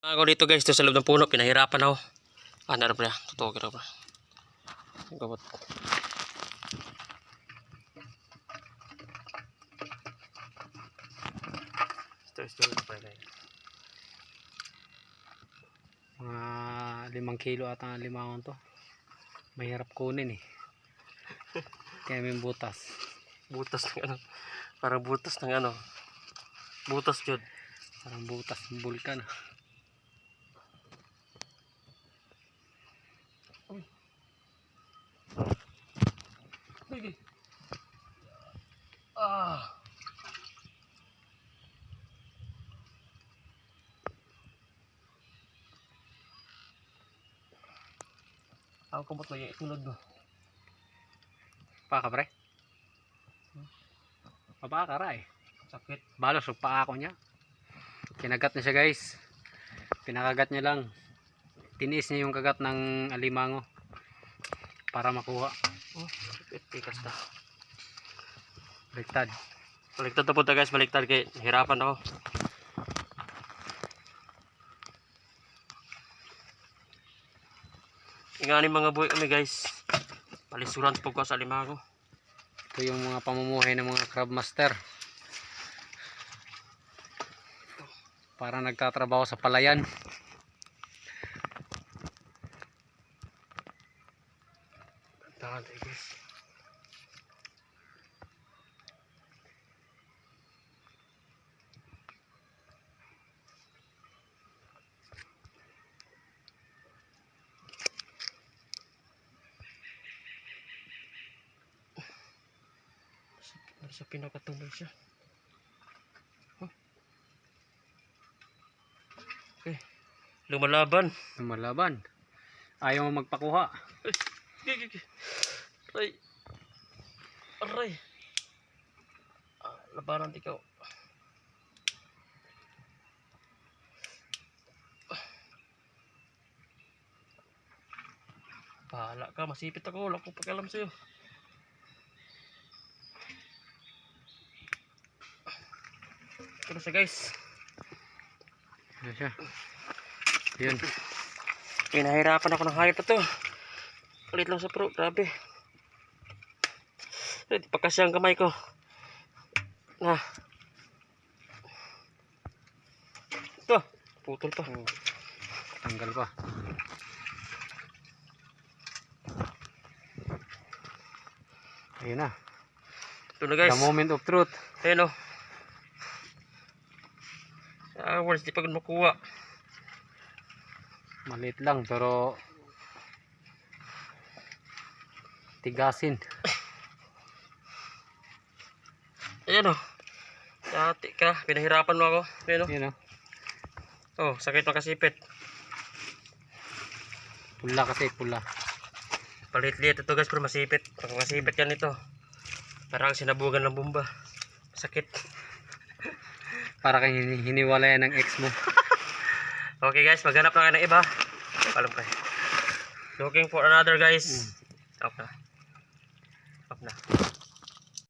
Ako dito guys, ito sa loob ng puno, pinahirapan ako. Narap na, totoo ka pa. Gabot. Ito pa guys. Mga 5 kilo at ang limangon to. Mahirap kunin eh. Kaya may butas. Butas ng ano. Parang butas ng ano. Butas yun. Parang butas ng bulkan. Uy. Ah. Ako kumot mo yung itulog mo. Paka pre? Mabaka ray. Sakit. Balos yung paa ko niya. Kinagat niya siya guys. Pinakagat niya lang. Tiniis niya yung kagat ng alimango para makuha. Oh, tikas na. Baliktad. Baliktad na punta guys, baliktad kay hirapan ako. Ingani mga buhay kami guys. Palisuran po ko sa alimango. Ito yung mga pamumuhay ng mga crab master. Para nagtatrabaho sa palayan. Tahan tayo guys. Sa pinakatumbal siya. Huh? Okay. Lumalaban. Lumalaban. Ayaw mo magpakuha. Aray. Aray. Labanan ikaw. Bahala ka, masipit ako. Wala akong pakialam sa'yo. Ito na siya guys. Ano siya? Yun. Pinahirapan ako ng hayop na to. Palit lang sa pro, grabe. Di pa kasi ang kamay ko. Na. Ito, putol pa. Tanggal pa. Ayun na. Ito na guys. The moment of truth. Ayun o. Words, di pa ko makuha. Maliit lang pero tigasin. Ayan o. Dati ka, pinahirapan mo ako. Ayan o. Yun o. Oh, sakit makasipit. Pula kasi, pula. Palit-liit ito guys, pero masipit. Pag masipit yan ito. Parang sinabugan ng bomba. Sakit. Para kang hiniwalayan ng ex mo. Okay guys, maghanap na kayo ng iba. Palam kayo. Looking for another guys. Up na. Up na.